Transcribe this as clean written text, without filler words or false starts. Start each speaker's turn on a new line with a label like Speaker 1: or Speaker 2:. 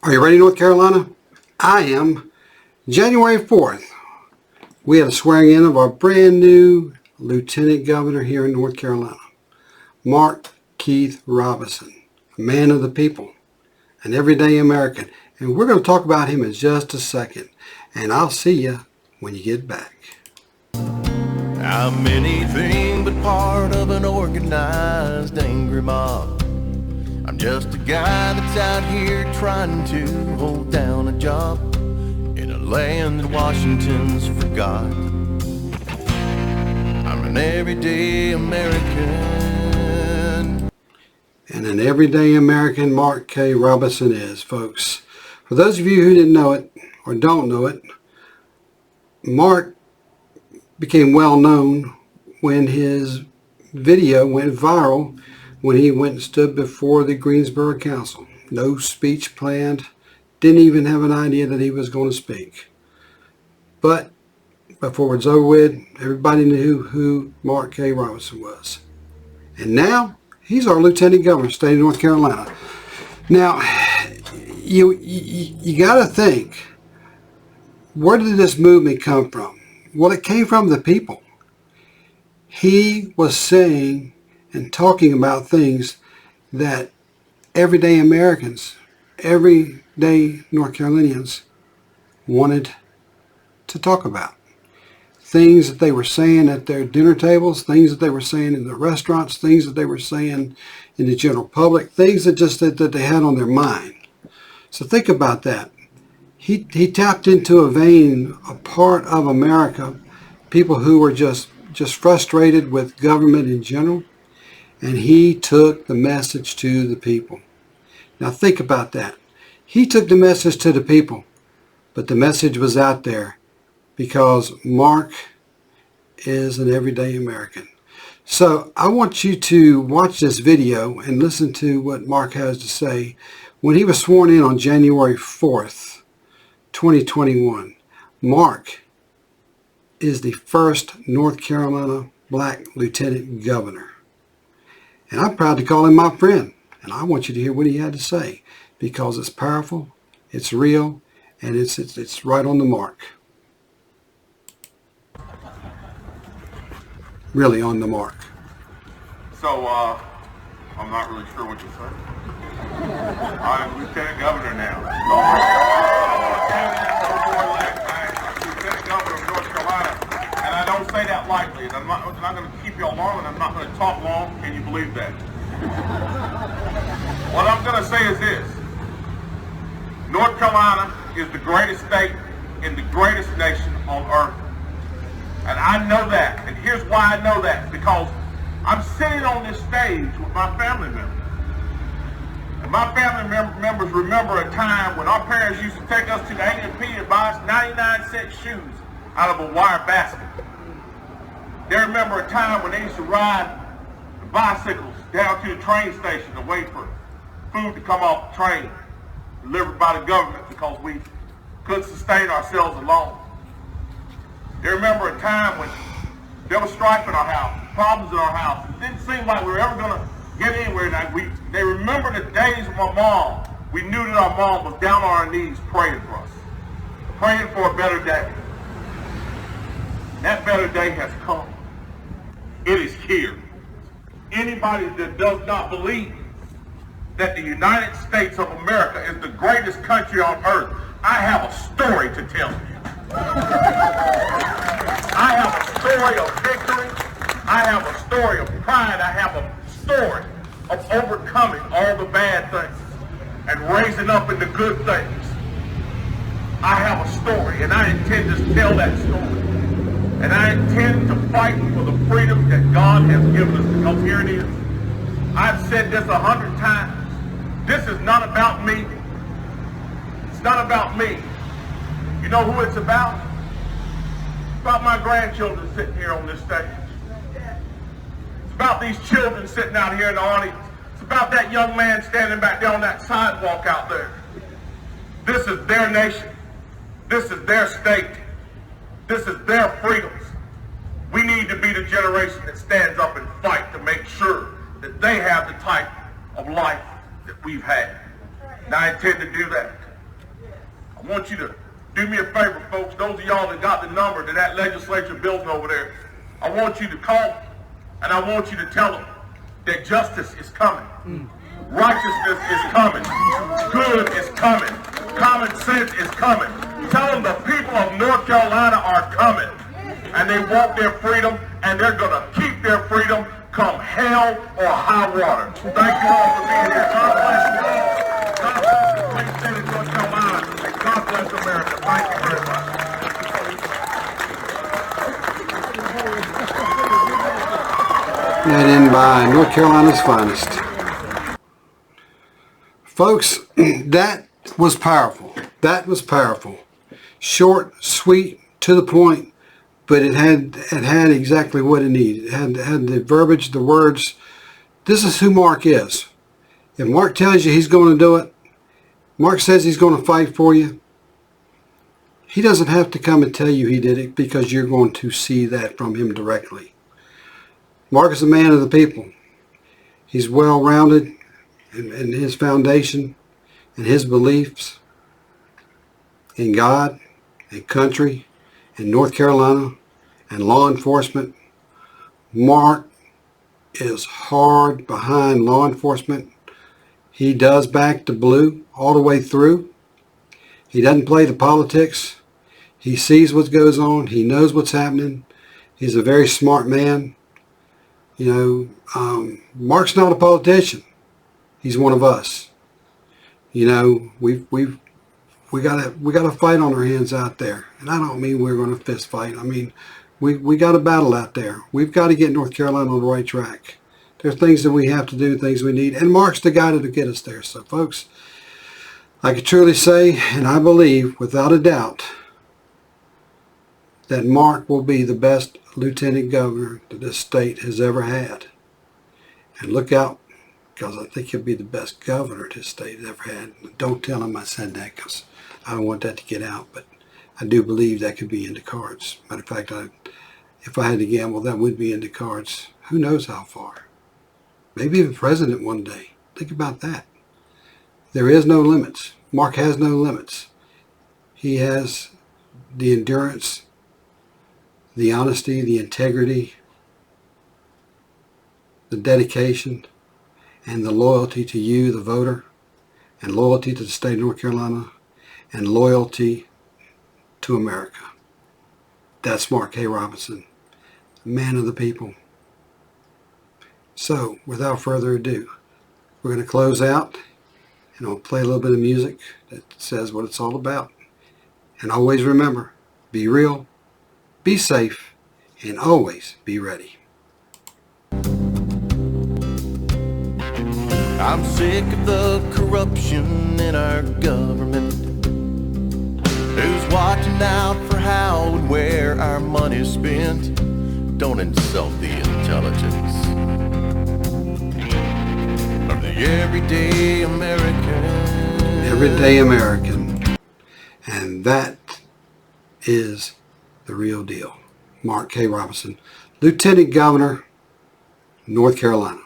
Speaker 1: Are you ready, North Carolina? I am. January 4th, we had a swearing in of our brand new Lieutenant Governor here in North Carolina, Mark Keith Robinson, a man of the people, an everyday American. And we're going to talk about him in just a second. And I'll see you when you get back.
Speaker 2: I'm anything but part of an organized angry mob. I'm just a guy that's out here trying to hold down a job in a land that Washington's forgot. I'm an everyday American.
Speaker 1: And an everyday American Mark K. Robinson is, folks. For those of you who didn't know it or don't know it, Mark became well known when his video went viral when he went and stood before the Greensboro Council. No speech planned, didn't even have an idea that he was going to speak. But before it was over with, everybody knew who Mark K. Robinson was. And now he's our Lieutenant Governor of the state of North Carolina. Now, you got to think, where did this movement come from? Well, it came from the people. He was saying and talking about things that everyday Americans, everyday North Carolinians wanted to talk about. Things that they were saying at their dinner tables, things that they were saying in the restaurants, things that they were saying in the general public, things that that they had on their mind. So think about that. He tapped into a vein, a part of America, people who were just frustrated with government in general, and he took the message to the people. Now think about that. He took the message to the people, but the message was out there because Mark is an everyday American. So I want you to watch this video and listen to what Mark has to say when he was sworn in on January 4th, 2021. Mark is the first North Carolina black lieutenant governor. And I'm proud to call him my friend. And I want you to hear what he had to say because it's powerful, it's real, and it's right on the mark. Really on the mark.
Speaker 3: So, I'm not really sure what to say. I'm Lieutenant Governor now. I'm Lieutenant Governor of North Carolina, and I don't say that lightly. And I'm not going to keep y'all long, and I'm not going to talk long. Can you believe that? What I'm going to say is this. North Carolina is the greatest state in the greatest nation on earth. And I know that. And here's why I know that. Because I'm sitting on this stage with my family members. And my family members remember a time when our parents used to take us to the A&P and buy us 99-cent shoes out of a wire basket. They remember a time when they used to ride bicycles down to the train station to wait for food to come off the train delivered by the government because we couldn't sustain ourselves alone. They remember a time when there was strife in our house, problems in our house. It didn't seem like we were ever going to get anywhere. They remember the days with my mom. We knew that our mom was down on our knees praying for us, praying for a better day. That better day has come. It is here. Anybody that does not believe that the United States of America is the greatest country on earth, I have a story to tell you. I have a story of victory. I have a story of pride. I have a story of overcoming all the bad things and raising up in the good things. I have a story, and I intend to tell that story. And I intend to fight for the freedom that God has given us, because here it is. I've said this 100 times. This is not about me. It's not about me. You know who it's about? It's about my grandchildren sitting here on this stage. It's about these children sitting out here in the audience. It's about that young man standing back there on that sidewalk out there. This is their nation. This is their state. This is their freedoms. We need to be the generation that stands up and fight to make sure that they have the type of life that we've had. And I intend to do that. I want you to do me a favor, folks. Those of y'all that got the number to that legislature building over there, I want you to call and I want you to tell them that justice is coming. Righteousness is coming. Good is coming. Common sense is coming. Tell them the people of North Carolina are coming. And they want their freedom, and they're going to keep their freedom come hell or high water. Thank you all for being here. God bless you all. God bless the great state of North Carolina. And God bless America. Thank you very much.
Speaker 1: That in by North Carolina's finest. Folks, that was powerful. That was powerful. Short, sweet, to the point, but it had exactly what it needed. It had the verbiage, the words. This is who Mark is. If Mark tells you he's going to do it, Mark says he's going to fight for you, he doesn't have to come and tell you he did it, because you're going to see that from him directly. Mark is a man of the people. He's well-rounded in his foundation and his beliefs in God and country and North Carolina and law enforcement. Mark is hard behind law enforcement. He does back the blue all the way through. He doesn't play the politics. He sees what goes on. He knows what's happening. He's a very smart man. You know, Mark's not a politician. He's one of us. You know, we got a fight on our hands out there, and I don't mean we're going to fist fight. I mean, we got a battle out there. We've got to get North Carolina on the right track. There's things that we have to do, things we need, and Mark's the guy to get us there. So, folks, I can truly say, and I believe without a doubt, that Mark will be the best lieutenant governor that this state has ever had. And look out, because I think he'll be the best governor this state has ever had. Don't tell him I said that, because I don't want that to get out, but I do believe that could be in the cards. Matter of fact, if I had to gamble, that would be in the cards. Who knows how far? Maybe even president one day. Think about that. There is no limits. Mark has no limits. He has the endurance, the honesty, the integrity, the dedication, and the loyalty to you, the voter, and loyalty to the state of North Carolina, and loyalty to America. That's Mark K. Robinson, man of the people. So, without further ado, we're going to close out, and I'll play a little bit of music that says what it's all about. And always remember, be real, be safe, and always be ready.
Speaker 2: I'm sick of the corruption in our government. Who's watching out for how and where our money's spent? Don't insult the intelligence of the everyday American.
Speaker 1: Everyday American. And that is the real deal. Mark K. Robinson, Lieutenant Governor, North Carolina.